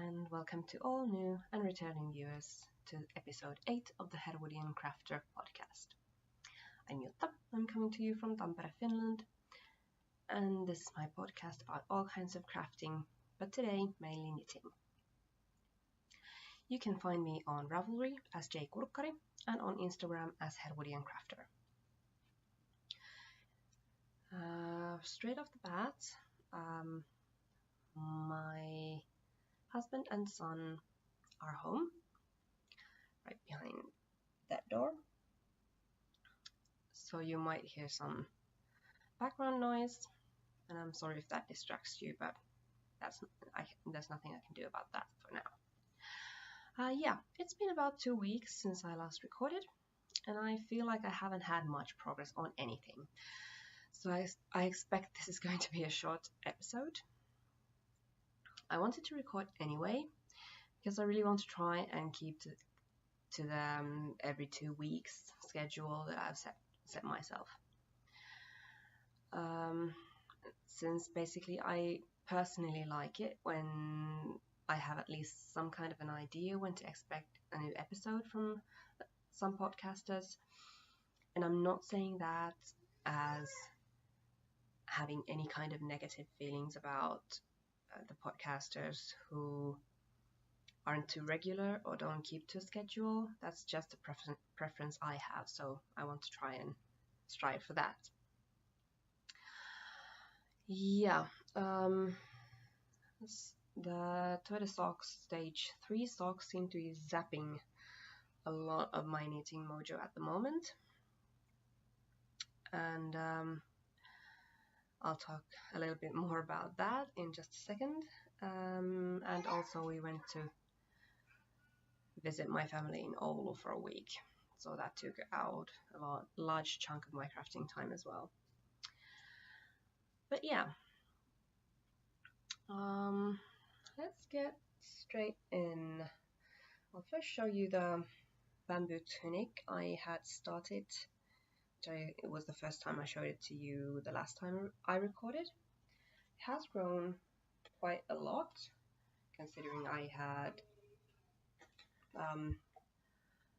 and welcome to all new and returning viewers to episode 8 of the Herwoodian Crafter podcast. I'm Jutta, I'm coming to you from Tampere, Finland, and this is my podcast about all kinds of crafting, but today mainly knitting. You can find me on Ravelry as J Kurkkari and on Instagram as Herwoodian Crafter. Straight off the bat, my husband and son are home, right behind that door. So you might hear some background noise, and I'm sorry if that distracts you, but there's nothing I can do about that for now. It's been about 2 weeks since I last recorded, and I feel like I haven't had much progress on anything. So I expect this is going to be a short episode. I wanted to record anyway, because I really want to try and keep to the every 2 weeks schedule that I've set myself. Since basically I personally like it when I have at least some kind of an idea when to expect a new episode from some podcasters. And I'm not saying that as having any kind of negative feelings about the podcasters who aren't too regular or don't keep to a schedule. That's just a preference I have, so I want to try and strive for that. The Toy Socks Stage 3 socks seem to be zapping a lot of my knitting mojo at the moment. And I'll talk a little bit more about that in just a second. And also we went to visit my family in Oulu for a week. So that took out a large chunk of my crafting time as well. But yeah, let's get straight in. I'll first show you the bamboo tunic I had started. It was the first time I showed it to you the last time I recorded. It has grown quite a lot, considering I had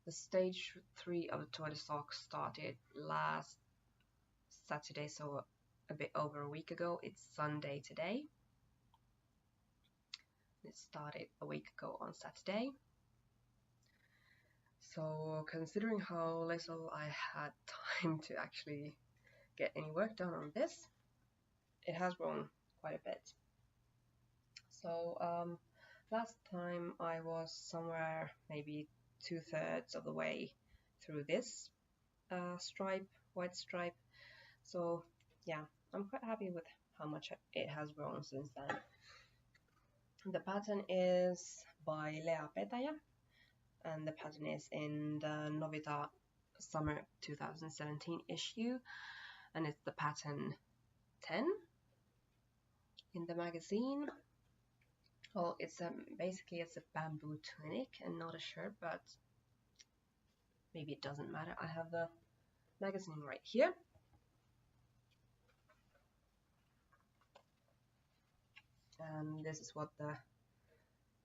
the stage 3 of the Toy Socks started last Saturday, so a bit over a week ago. It's Sunday today. It started a week ago on Saturday. So considering how little I had time to actually get any work done on this, it has grown quite a bit. So last time I was somewhere maybe 2/3 of the way through this white stripe. So yeah, I'm quite happy with how much it has grown since then. The pattern is by Lea Petäjä, and the pattern is in the Novita Summer 2017 issue, and it's the pattern 10 in the magazine. Well, basically it's a bamboo tunic and not a shirt, but maybe it doesn't matter. I have the magazine right here. And this is what the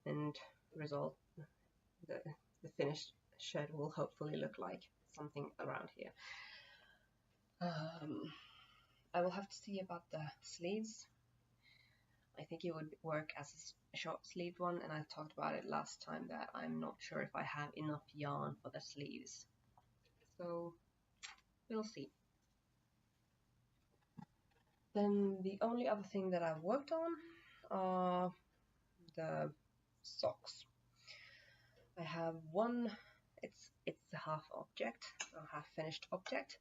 end result, the finished shirt will hopefully look like, something around here. I will have to see about the sleeves. I think it would work as a short sleeved one, and I talked about it last time that I'm not sure if I have enough yarn for the sleeves. So we'll see. Then the only other thing that I've worked on are the socks. I have one, it's a half object, a half finished object.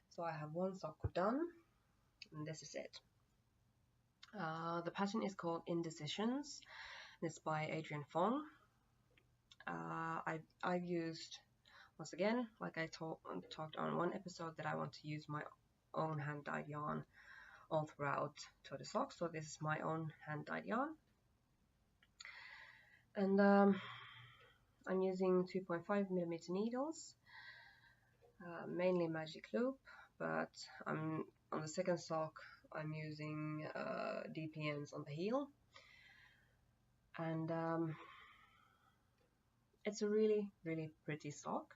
So I have one sock done, and this is it. The pattern is called Indecisions, and it's by Adrian Fong. I've used, once again, like I talked on one episode, that I want to use my own hand-dyed yarn all throughout Toy Socks, so this is my own hand-dyed yarn. And I'm using 2.5mm needles, mainly Magic Loop, but on the second sock I'm using DPNs on the heel. and it's a really, really pretty sock,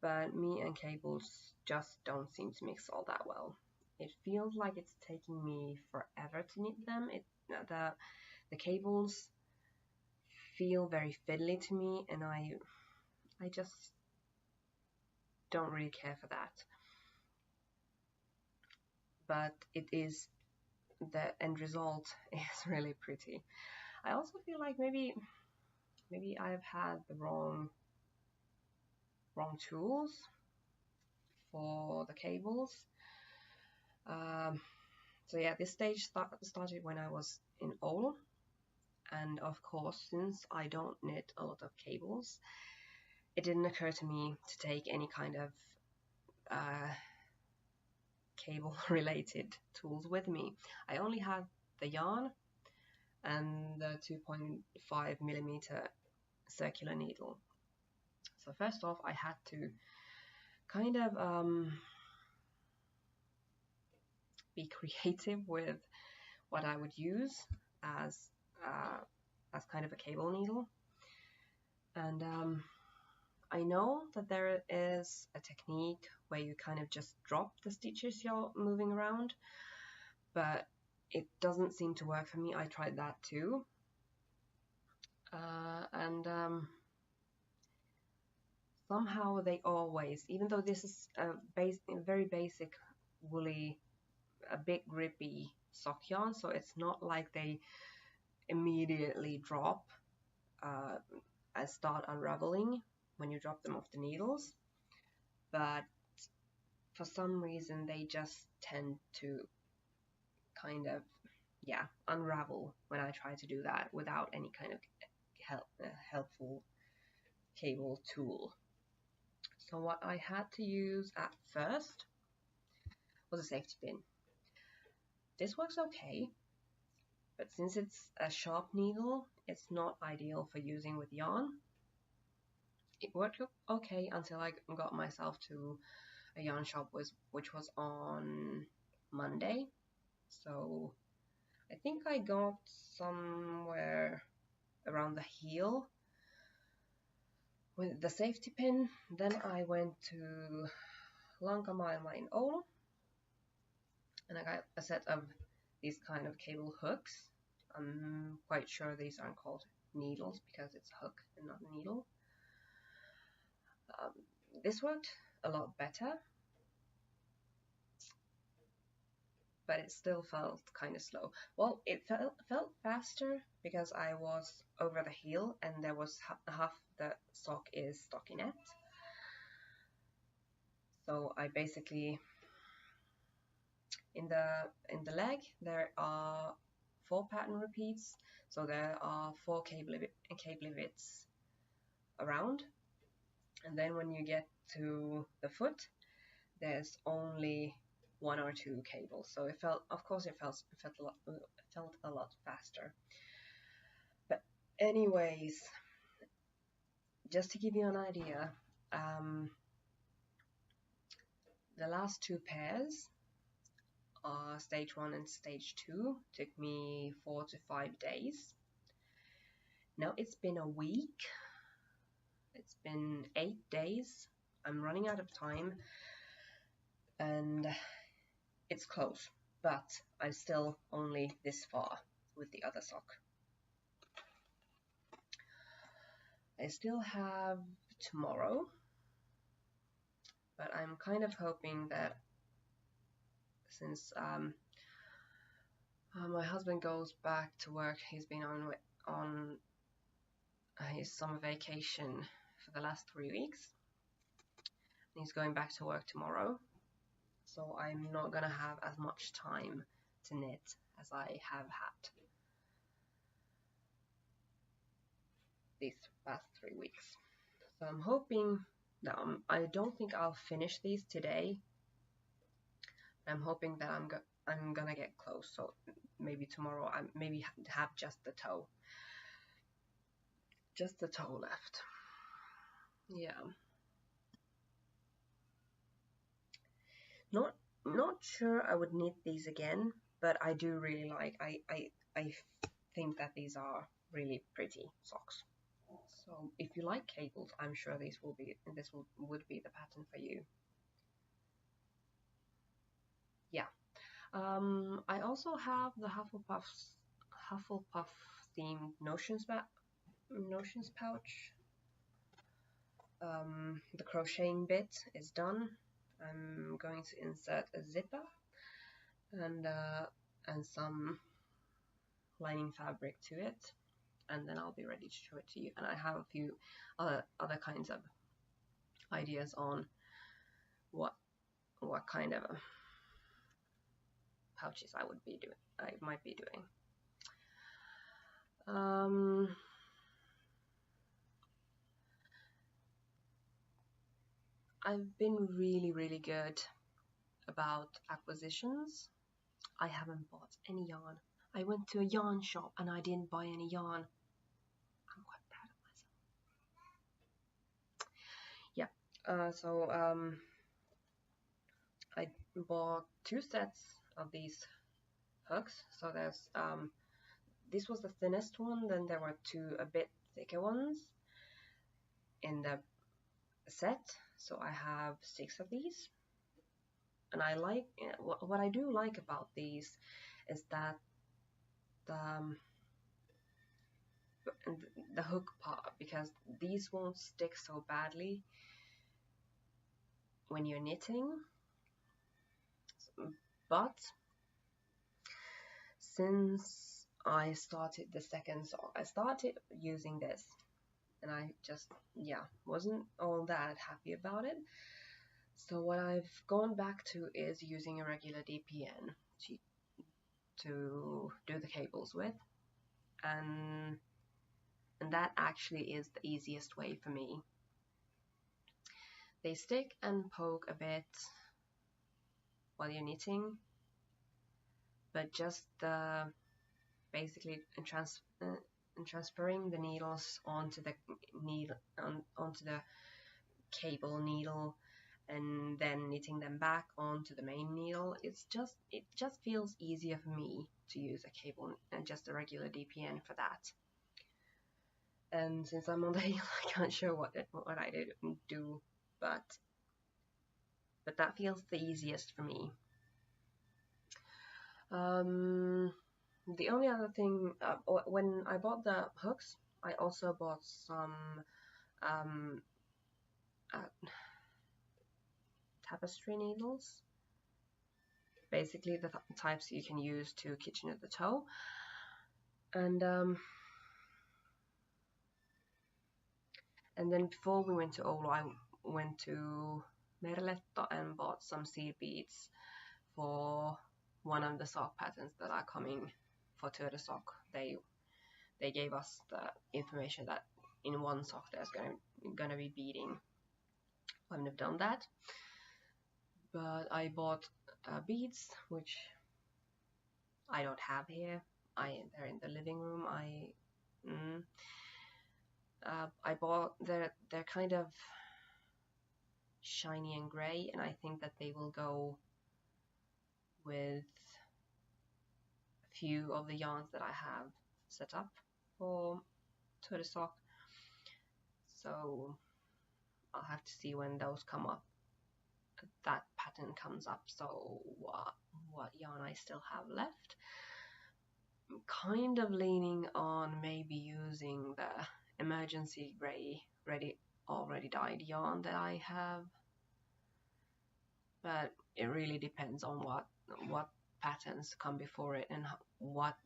but me and cables just don't seem to mix all that well. It feels like it's taking me forever to knit them. The cables feel very fiddly to me, and I just don't really care for that. But the end result is really pretty. I also feel like maybe I've had the wrong tools for the cables. So yeah, this stage started when I was in Oulu, and of course, since I don't knit a lot of cables, it didn't occur to me to take any kind of cable related tools with me. I only had the yarn and the 2.5mm circular needle. So first off, I had to kind of be creative with what I would use as kind of a cable needle. And I know that there is a technique where you kind of just drop the stitches you're moving around, but it doesn't seem to work for me. I tried that too. And somehow they always, even though this is a very basic woolly, a bit grippy sock yarn, so it's not like they immediately drop and start unraveling when you drop them off the needles, but for some reason they just tend to kind of unravel when I try to do that without any kind of helpful cable tool. So what I had to use at first was a safety pin. This works okay, but since it's a sharp needle, it's not ideal for using with yarn. It worked okay until I got myself to a yarn shop which was on Monday. So I think I got somewhere around the heel with the safety pin. Then I went to Lankamaailma in Oulu, and I got a set of these kind of cable hooks. I'm quite sure these aren't called needles because it's a hook and not a needle. This worked a lot better, but it still felt kind of slow. Well, it felt faster because I was over the heel and there was half the sock is stockinette. So I basically, in the leg there are 4 pattern repeats, so there are 4 cable bits around, and then when you get to the foot there's only 1 or 2 cables. So it felt a lot faster. But anyways, just to give you an idea, the last 2 pairs, stage 1 and stage 2, took me 4 to 5 days. Now it's been a week. It's been 8 days. I'm running out of time and it's close, but I'm still only this far with the other sock. I still have tomorrow, but I'm kind of hoping that since my husband goes back to work, he's been on his summer vacation for the last 3 weeks. He's going back to work tomorrow, so I'm not gonna have as much time to knit as I have had these past 3 weeks. So I'm hoping, no, I don't think I'll finish these today. I'm hoping that I'm gonna get close, so maybe tomorrow I maybe have just the toe left. Yeah. Not sure I would knit these again, but I do really like, I think that these are really pretty socks. So if you like cables, I'm sure this would be the pattern for you. Yeah. I also have the Hufflepuff themed Notions pouch. The crocheting bit is done. I'm going to insert a zipper and some lining fabric to it, and then I'll be ready to show it to you. And I have a few other kinds of ideas on what kind of pouches I might be doing. I've been really good about acquisitions. I haven't bought any yarn. I went to a yarn shop and I didn't buy any yarn. I'm quite proud of myself. So I bought 2 sets of these hooks. So there's this was the thinnest one, then there were 2 a bit thicker ones in the set. So I have 6 of these, and I like what I do like about these is that the hook part, because these won't stick so badly when you're knitting. But since I started the second sock, I started using this, and I just wasn't all that happy about it. So what I've gone back to is using a regular DPN to do the cables with, and that actually is the easiest way for me. They stick and poke a bit while you're knitting, but just basically transferring the needles onto the cable needle, and then knitting them back onto the main needle. It just feels easier for me to use a cable and just a regular DPN for that. And since I'm on the heel, I can't show what I do, but that feels the easiest for me. The only other thing, when I bought the hooks, I also bought some tapestry needles, basically the types you can use to kitchen at the toe. And then before we went to Oulu, I went to Merletto and bought some seed beads for one of the sock patterns that are coming for Töre sock. They gave us the information that in one sock there's gonna be beading. I haven't done that, but I bought beads, which I don't have here. They're in the living room. I bought, they're kind of shiny and gray, and I think that they will go with a few of the yarns that I have set up for Töre sock. So I'll have to see when those come up, that pattern comes up, so what yarn I still have left. I'm kind of leaning on maybe using the emergency gray already dyed yarn that I have, but it really depends on what patterns come before it and what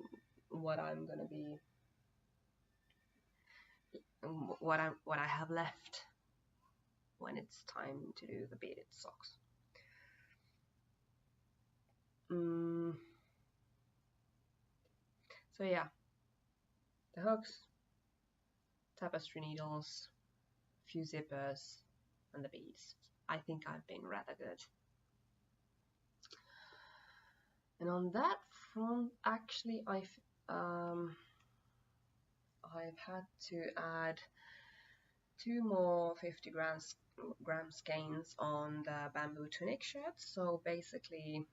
I'm gonna be what I have left when it's time to do the beaded socks. So yeah, the hooks, tapestry needles, a few zippers, and the beads. I think I've been rather good. And on that front, actually, I've had to add 2 more 50 gram skeins on the bamboo tunic shirt. So basically,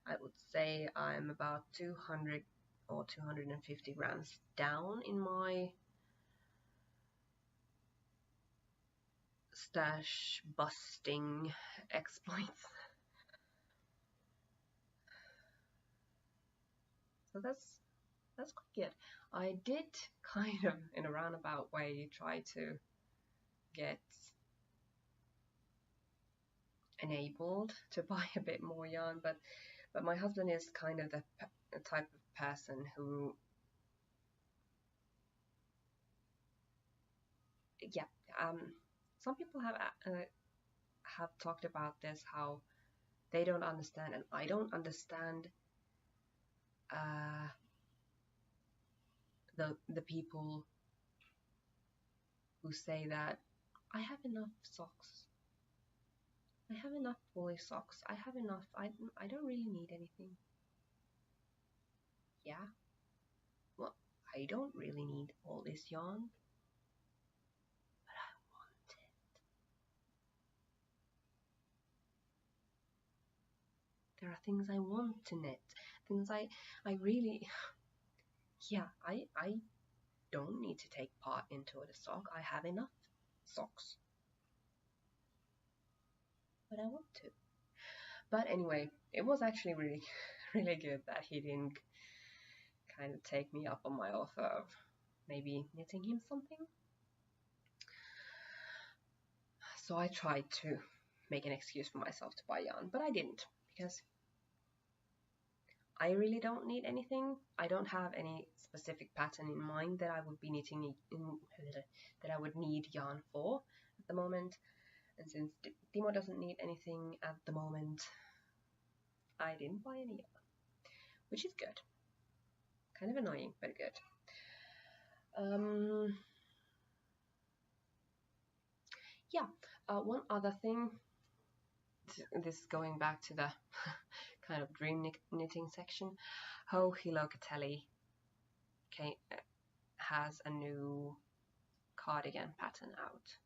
I would say I'm about 200 or 250 grams down in my stash busting exploits. So that's quite good. I did kind of, in a roundabout way, try to get enabled to buy a bit more yarn, but my husband is kind of the type of person who, yeah, some people have talked about this, how they don't understand, and I don't understand the people who say that I have enough socks, I have enough woolly socks, I have enough, I don't really need anything. Yeah, well, I don't really need all this yarn, but I want it. There are things I want to knit, things I really, yeah, I don't need to take part into the sock. I have enough socks, but I want to. But anyway, it was actually really, really good that he didn't kind of take me up on my offer of maybe knitting him something. So I tried to make an excuse for myself to buy yarn, but I didn't, because I really don't need anything. I don't have any specific pattern in mind that I would be knitting that I would need yarn for at the moment. And since Timo doesn't need anything at the moment, I didn't buy any yarn, which is good. Kind of annoying, but good. Yeah, one other thing, this is going back to the kind of dream knitting section. Ho Hilokatelli has a new cardigan pattern out,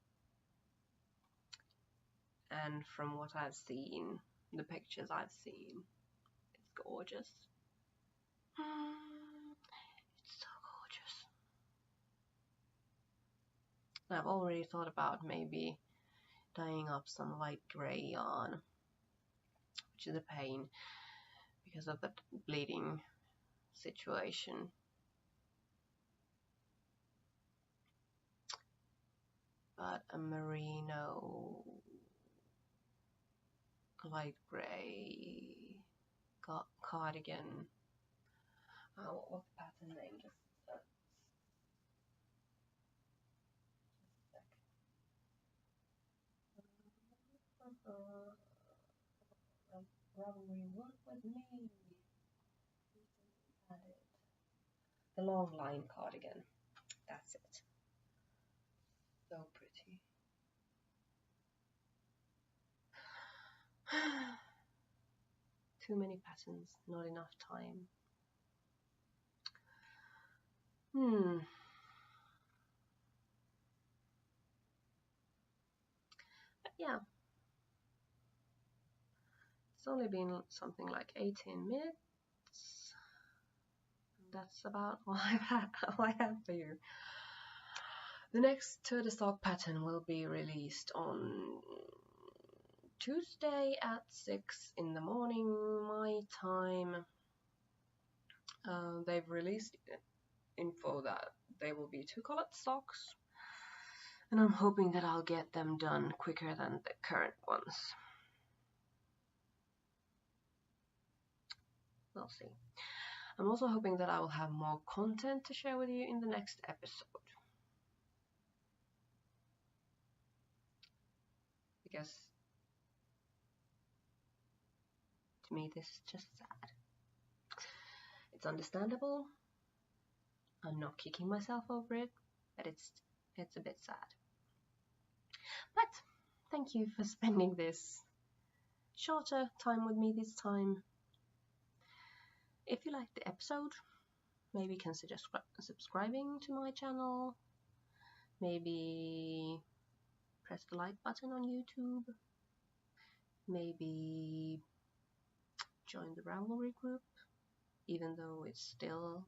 and from what I've seen, the pictures I've seen, it's gorgeous. It's so gorgeous. I've already thought about maybe dyeing up some light grey yarn, which is a pain because of the bleeding situation. But a merino light grey cardigan. What's the pattern name? Just probably work with me. The long line cardigan. That's it. So pretty. Too many patterns, not enough time. But yeah, it's only been something like 18 minutes. That's about all I have for you. The next to the stock pattern will be released on Tuesday at 6 in the morning my time. They've released info that they will be 2 colored stocks, and I'm hoping that I'll get them done quicker than the current ones. We'll see. I'm also hoping that I will have more content to share with you in the next episode, because to me this is just sad. It's understandable. I'm not kicking myself over it, but it's a bit sad. But thank you for spending this shorter time with me this time. If you liked the episode, maybe consider subscribing to my channel. Maybe press the like button on YouTube. Maybe join the Ravelry group, even though it's still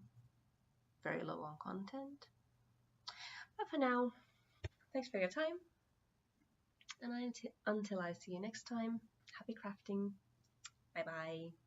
very low on content. But for now, thanks for your time, and until I see you next time, happy crafting. Bye bye.